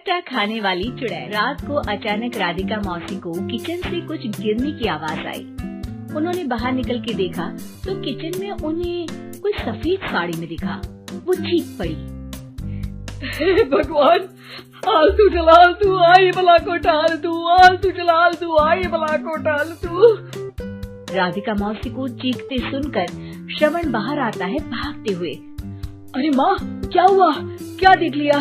खट्टा खाने वाली चुड़ैल। रात को अचानक राधिका मौसी को किचन से कुछ गिरने की आवाज आई। उन्होंने बाहर निकल के देखा तो किचन में उन्हें कोई सफेद साड़ी में दिखा। वो चीख पड़ी, हे भगवान, आलतू जलाल तू आई भला को टाल तू, आलतू जलाल तू आई भला को टाल तू। राधिका मौसी को चीखते सुनकर श्रवण बाहर आता है भागते हुए। अरे माँ, क्या हुआ? क्या देख लिया?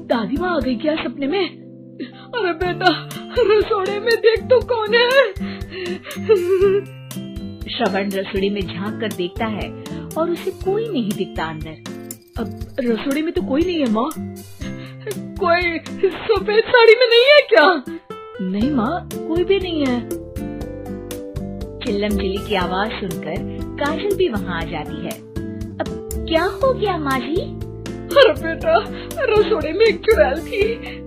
दादी माँ आ गई क्या सपने में? अरे बेटा, रसोड़े में देख तो कौन है? श्रवण रसोड़ी में झांक कर देखता है और उसे कोई नहीं दिखता अंदर। अब रसोड़ी में तो कोई नहीं है माँ। कोई सफेद साड़ी में नहीं है क्या? नहीं माँ, कोई भी नहीं है। चिल्लम चिल्ली की आवाज सुनकर काजल भी वहाँ आ जाती है। अब क्या हो गया माँ जी? अरे बेटा, रसोड़े में एक चुड़ैल थी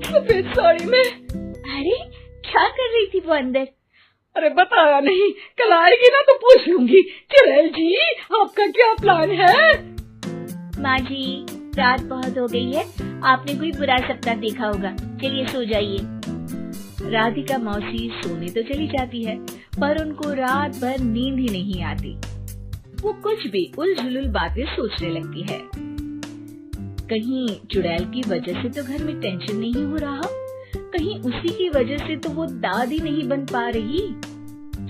सफेद साड़ी में। अरे क्या कर रही थी वो अंदर? अरे बताया नहीं, कल आएगी ना तो पूछ लूंगी। चुड़ैल जी, आपका क्या प्लान है? माँ जी, रात बहुत हो गई है, आपने कोई बुरा सपना देखा होगा, चलिए सो जाइए। राधिका मौसी सोने तो चली जाती है पर उनको रात भर नींद ही नहीं आती। वो कुछ भी उलझुल बातें सोचने लगती है। कहीं चुड़ैल की वजह से तो घर में टेंशन नहीं हो रहा, कहीं उसी की वजह से तो वो दादी नहीं बन पा रही।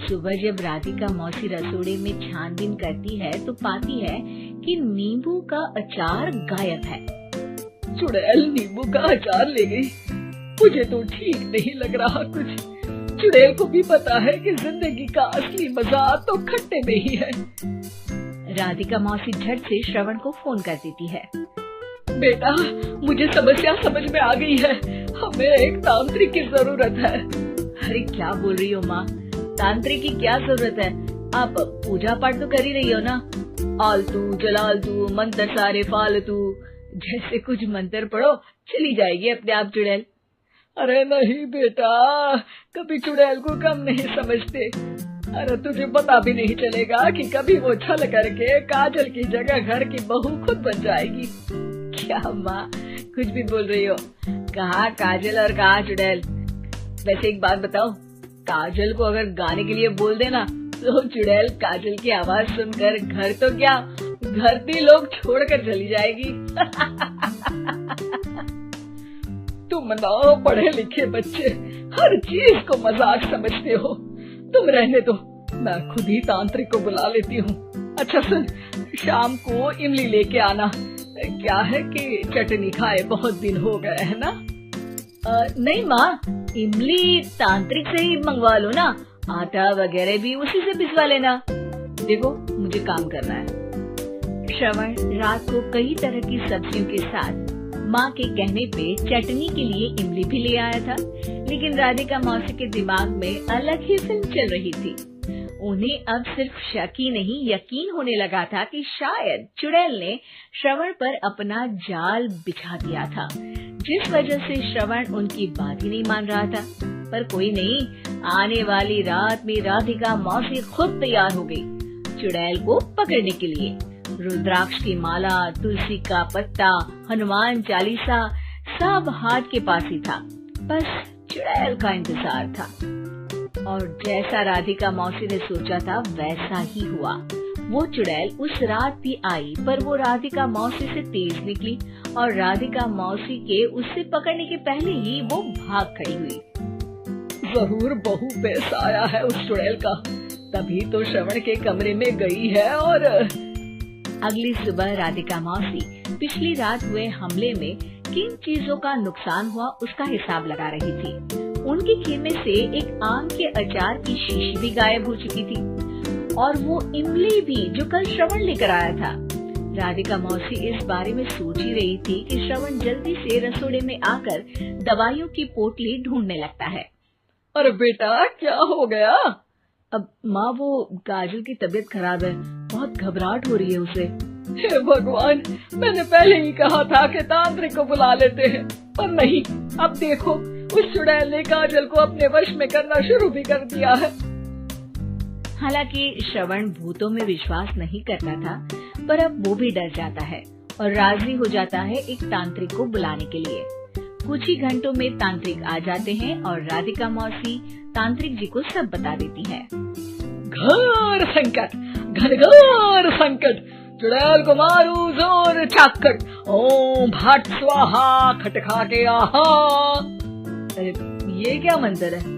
सुबह जब राधिका मौसी रसोड़े में छानबीन करती है तो पाती है कि नींबू का अचार गायब है। चुड़ैल नींबू का अचार ले गई, मुझे तो ठीक नहीं लग रहा कुछ। चुड़ैल को भी पता है कि जिंदगी का असली मजा तो खट्टे में ही है। राधिका मौसी झट से श्रवण को फोन कर देती है। बेटा, मुझे समस्या समझ में आ गई है, हमें एक तांत्रिक की जरूरत है। अरे क्या बोल रही हो माँ, तांत्रिक की क्या जरूरत है? आप पूजा पाठ तो कर ही रही हो ना। आलतू जलालतू मंत्र सारे फालतू जैसे कुछ मंत्र पढ़ो, चली जाएगी अपने आप चुड़ैल। अरे नहीं बेटा, कभी चुड़ैल को कम नहीं समझते। अरे तुझे पता भी नहीं चलेगा कि कभी वो छल करके काजल की जगह घर की बहू खुद बन जाएगी। क्या माँ, कुछ भी बोल रही हो? कहाँ काजल और कहाँ चुड़ैल? वैसे एक बात बताओ, काजल को अगर गाने के लिए बोल देना तो चुड़ैल काजल की आवाज सुनकर घर तो क्या, घर भी लोग छोड़कर चली जाएगी। तुम ना पढ़े लिखे बच्चे हर चीज को मजाक समझते हो। तुम रहने दो, मैं खुद ही तांत्रिक को बुला लेती हूँ। अच्छा सुन, शाम को इमली लेके आना। क्या है कि चटनी खाए बहुत दिन हो गए है ना। नहीं माँ, इमली तांत्रिक से ही मंगवा लो ना, आटा वगैरह भी उसी से पिसवा लेना। देखो मुझे काम करना है। श्रवण रात को कई तरह की सब्जियों के साथ माँ के कहने पे चटनी के लिए इमली भी ले आया था, लेकिन राधिका मौसी के दिमाग में अलग ही फिल्म चल रही थी। उन्हें अब सिर्फ शक ही नहीं यकीन होने लगा था कि शायद चुड़ैल ने श्रवण पर अपना जाल बिछा दिया था, जिस वजह से श्रवण उनकी बात ही नहीं मान रहा था। पर कोई नहीं, आने वाली रात में राधिका मौसी खुद तैयार हो गई चुड़ैल को पकड़ने के लिए। रुद्राक्ष की माला, तुलसी का पत्ता, हनुमान चालीसा सब हाथ के पास ही था, बस चुड़ैल का इंतजार था। और जैसा राधिका मौसी ने सोचा था वैसा ही हुआ। वो चुड़ैल उस रात भी आई, पर वो राधिका मौसी से तेज निकली और राधिका मौसी के उससे पकड़ने के पहले ही वो भाग खड़ी हुई। जरूर बहू पे साया है उस चुड़ैल का, तभी तो श्रवण के कमरे में गई है। और अगली सुबह राधिका मौसी पिछली रात हुए हमले में किन चीजों का नुकसान हुआ उसका हिसाब लगा रही थी। उनके खेमे से एक आम के अचार की शीशी भी गायब हो चुकी थी और वो इमली भी जो कल श्रवण लेकर आया था। राधिका मौसी इस बारे में सोच ही रही थी कि श्रवण जल्दी से रसोड़े में आकर दवाइयों की पोटली ढूंढने लगता है। अरे बेटा, क्या हो गया? अब माँ, वो काजल की तबीयत खराब है, बहुत घबराहट हो रही है उसे। हे भगवान, मैंने पहले ही कहा था कि तांत्रिक को बुला लेते हैं, पर नहीं। अब देखो, उस चुड़ैल ने काजल को अपने वश में करना शुरू भी कर दिया है। हालांकि श्रवण भूतों में विश्वास नहीं करता था, पर अब वो भी डर जाता है और राजी हो जाता है एक तांत्रिक को बुलाने के लिए। कुछ ही घंटों में तांत्रिक आ जाते हैं और राधिका मौसी तांत्रिक जी को सब बता देती है। घोर संकट, घनघोर संकट, चुड़ैल को मारू जोर चाकट, ओम भट स्वाहा खटखा के आहा। अरे ये क्या मंत्र है?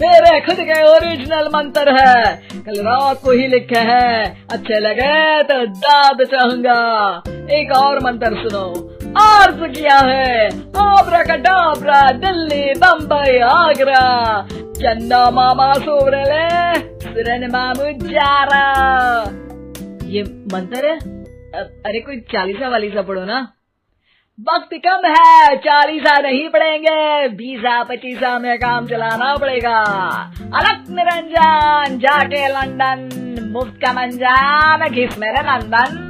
मेरे खुद के ओरिजिनल मंत्र है, कल रात को ही लिखे है, अच्छे लगे तो दाद चाहूंगा। एक और मंत्र सुनो, अर्ज किया है आब्राकडाब्रा, दिल्ली बम्बई आगरा, चन्ना मामा सोवरले सिरन मामू जारा। ये मंत्र है? अरे कोई 40 वालीसा पढ़ो ना। वक्त कम है, 40 नहीं पड़ेंगे, 20-25 में काम चलाना पड़ेगा। अलग निरंजन जाके लंदन, मुफ्त का मंजान घिस मेरे नंदन।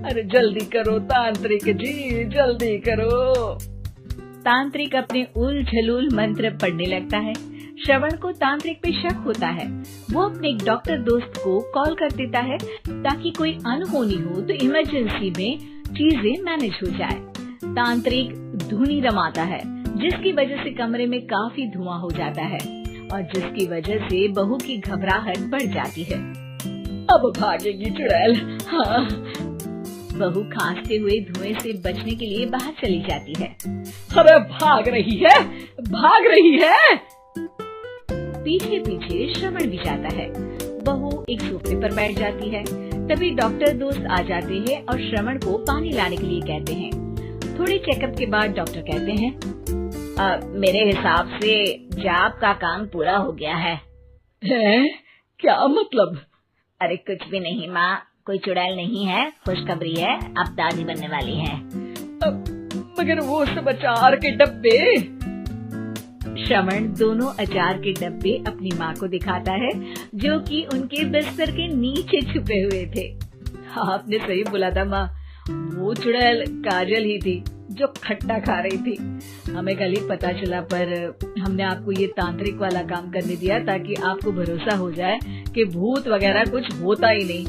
अरे जल्दी करो तांत्रिक जी, जल्दी करो। तांत्रिक अपने उल झलूल मंत्र पढ़ने लगता है। श्रवण को तांत्रिक पे शक होता है। वो अपने एक डॉक्टर दोस्त को कॉल कर देता है ताकि कोई अनहोनी हो तो इमरजेंसी में चीजें मैनेज हो जाए। तांत्रिक धुनी रमाता है जिसकी वजह से कमरे में काफी धुआं हो जाता है और जिसकी वजह से बहू की घबराहट बढ़ जाती है। अब भागेगी चुड़ैल। हाँ। बहू खांसते हुए धुएं से बचने के लिए बाहर चली जाती है। अरे भाग रही है, भाग रही है। पीछे पीछे श्रवण भी जाता है। बहू एक सोफे पर बैठ जाती है। तभी डॉक्टर दोस्त आ जाते हैं और श्रवण को पानी लाने के लिए कहते हैं। थोड़े चेकअप के बाद डॉक्टर कहते हैं, मेरे हिसाब से जाप का काम पूरा हो गया है। क्या मतलब? अरे कुछ भी नहीं माँ, कोई चुड़ैल नहीं है, खुशखबरी है, अब दादी बनने वाली है। मगर वो सब अचार के डब्बे। श्रवण दोनों अचार के डब्बे अपनी माँ को दिखाता है जो कि उनके बिस्तर के नीचे छुपे हुए थे। आपने सही बोला था माँ, वो चुड़ैल काजल ही थी जो खट्टा खा रही थी। हमें कल ही पता चला, पर हमने आपको ये तांत्रिक वाला काम करने दिया ताकि आपको भरोसा हो जाए कि भूत वगैरह कुछ होता ही नहीं।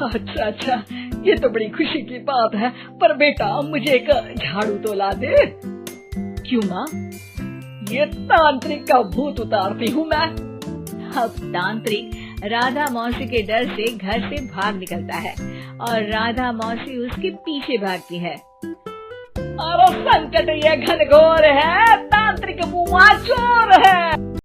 अच्छा अच्छा, ये तो बड़ी खुशी की बात है, पर बेटा मुझे एक झाड़ू तो ला दे। क्यों माँ? ये तांत्रिक का भूत उतारती हूँ मैं। अब तांत्रिक राधा मौसी के डर से घर से भाग निकलता है और राधा मौसी उसके पीछे भागती है। अरे संकट ये घनघोर है, तांत्रिक मुआ चोर है।